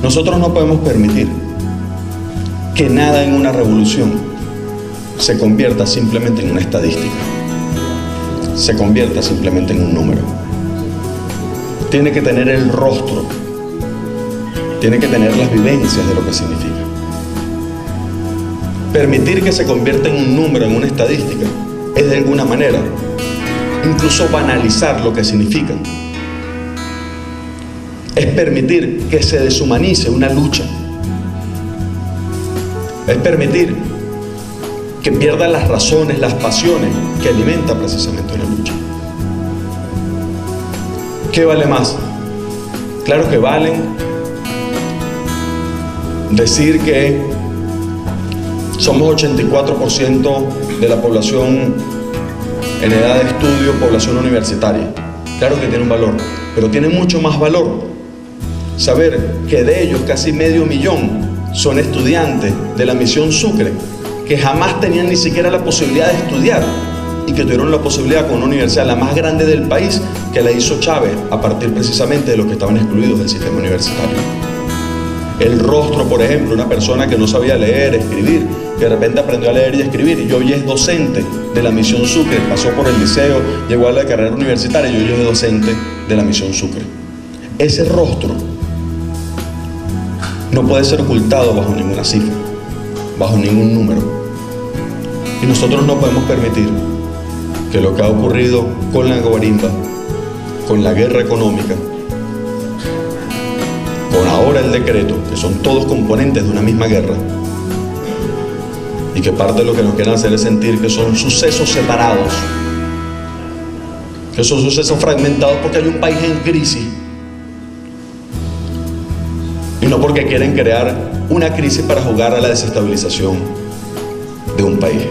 Nosotros no podemos permitir que nada en una revolución se convierta simplemente en una estadística, se convierta simplemente en un número. Tiene que tener el rostro, tiene que tener las vivencias de lo que significa. Permitir que se convierta en un número, en una estadística, es de alguna manera incluso banalizar lo que significa. Es permitir que se deshumanice una lucha. Es permitir que pierdan las razones, las pasiones que alimentan precisamente una lucha. ¿Qué vale más? Claro que valen decir que somos 84% de la población en edad de estudio, población universitaria. Claro que tiene un valor, pero tiene mucho más valor saber que de ellos casi 500.000 son estudiantes de la Misión Sucre, que jamás tenían ni siquiera la posibilidad de estudiar y que tuvieron la posibilidad con una universidad la más grande del país, que la hizo Chávez a partir precisamente de los que estaban excluidos del sistema universitario. El rostro, por ejemplo, una persona que no sabía leer, escribir, que de repente aprendió a leer y escribir, y hoy es docente de la Misión Sucre, pasó por el liceo, llegó a la carrera universitaria y hoy es docente de la Misión Sucre. Ese rostro no puede ser ocultado bajo ninguna cifra, bajo ningún número. Y nosotros no podemos permitir que lo que ha ocurrido con la guarimba, con la guerra económica, con ahora el decreto, que son todos componentes de una misma guerra, y que parte de lo que nos quieren hacer es sentir que son sucesos separados, que son sucesos fragmentados porque hay un país en crisis, y no porque quieren crear una crisis para jugar a la desestabilización de un país.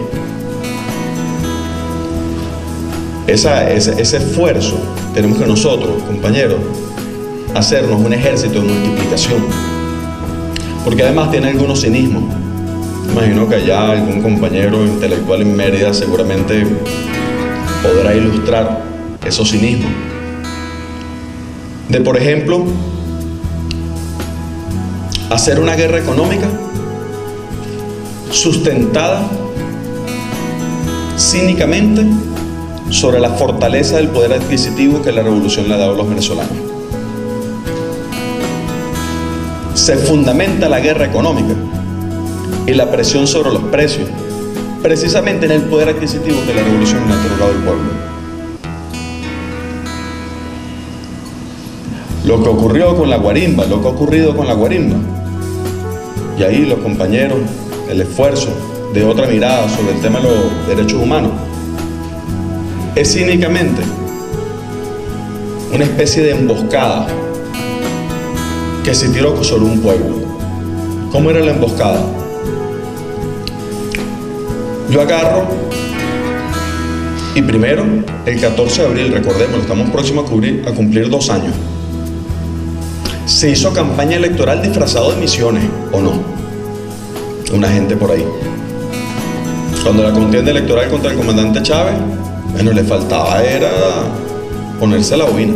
Ese esfuerzo tenemos que nosotros, compañeros, hacernos un ejército de multiplicación, porque además tiene algunos cinismos. Imagino que allá algún compañero intelectual en Mérida seguramente podrá ilustrar esos cinismos. De, por ejemplo, hacer una guerra económica sustentada cínicamente sobre la fortaleza del poder adquisitivo que la revolución le ha dado a los venezolanos. Se fundamenta la guerra económica y la presión sobre los precios precisamente en el poder adquisitivo que la revolución le ha otorgado al pueblo. Lo que ocurrió con la guarimba, lo que ha ocurrido con la guarimba, y ahí los compañeros, el esfuerzo de otra mirada sobre el tema de los derechos humanos, es cínicamente una especie de emboscada que se tiró sobre un pueblo. ¿Cómo era la emboscada? Yo agarro y primero, el 14 de abril, recordemos, estamos próximos a cumplir 2 años. Se hizo campaña electoral disfrazado de misiones, ¿o no? Una gente por ahí. Cuando la contienda electoral contra el comandante Chávez, bueno, le faltaba era ponerse la bobina,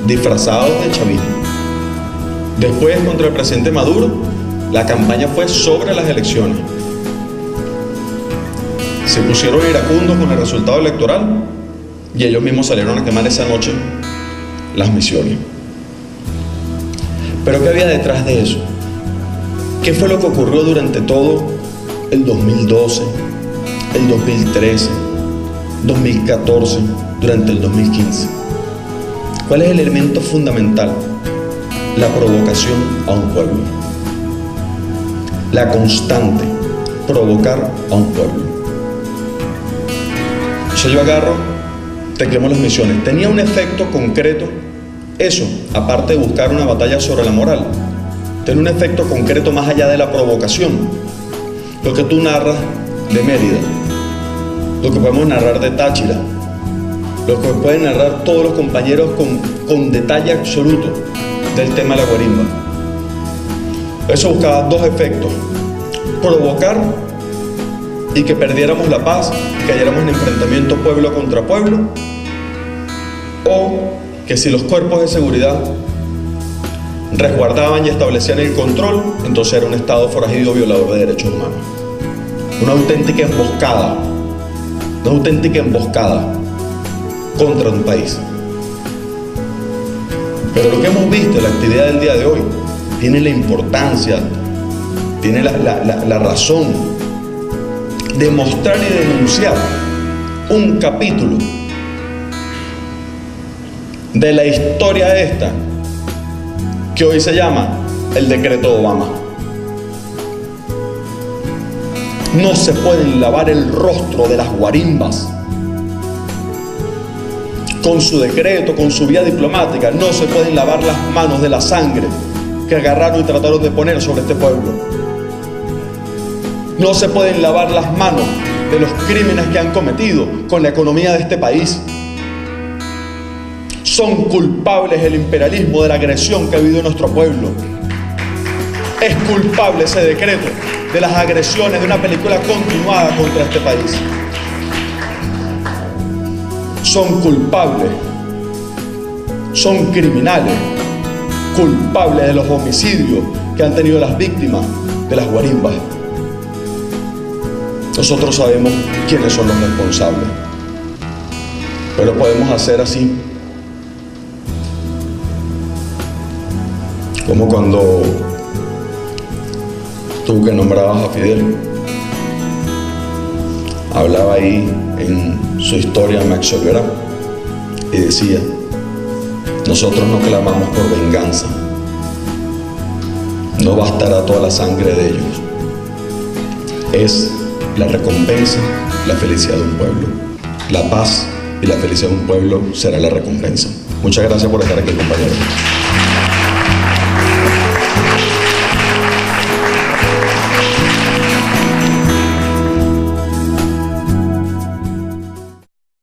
disfrazados de chavismo. Después, contra el presidente Maduro, la campaña fue sobre las elecciones. Se pusieron iracundos con el resultado electoral y ellos mismos salieron a quemar esa noche las misiones. Pero ¿qué había detrás de eso? ¿Qué fue lo que ocurrió durante todo el 2012, el 2013, 2014, durante el 2015? ¿Cuál es el elemento fundamental? La provocación a un pueblo. La constante, provocar a un pueblo. Yo agarro, teclemos las misiones. Tenía un efecto concreto, eso, aparte de buscar una batalla sobre la moral, tiene un efecto concreto más allá de la provocación. Lo que tú narras de Mérida, lo que podemos narrar de Táchira, lo que pueden narrar todos los compañeros con detalle absoluto del tema de la guarimba. Eso buscaba 2 efectos: provocar y que perdiéramos la paz, que cayéramos en enfrentamiento pueblo contra pueblo, o que si los cuerpos de seguridad resguardaban y establecían el control, entonces era un Estado forajido violador de derechos humanos. Una auténtica emboscada contra un país. Pero lo que hemos visto en la actividad del día de hoy tiene la importancia, tiene la razón de mostrar y denunciar un capítulo de la historia esta que hoy se llama el decreto Obama. No se pueden lavar el rostro de las guarimbas con su decreto, con su vía diplomática. No se pueden lavar las manos de la sangre que agarraron y trataron de poner sobre este pueblo. No se pueden lavar las manos de los crímenes que han cometido con la economía de este país. Son culpables el imperialismo de la agresión que ha vivido nuestro pueblo. Es culpable ese decreto de las agresiones de una película continuada contra este país. Son culpables, son criminales, culpables de los homicidios que han tenido las víctimas de las guarimbas. Nosotros sabemos quiénes son los responsables, pero podemos hacer así, como cuando tú que nombrabas a Fidel, hablaba ahí en su historia Max Olvera y decía: nosotros no clamamos por venganza, no bastará toda la sangre de ellos, es la recompensa, la felicidad de un pueblo. La paz y la felicidad de un pueblo será la recompensa. Muchas gracias por estar aquí, compañeros.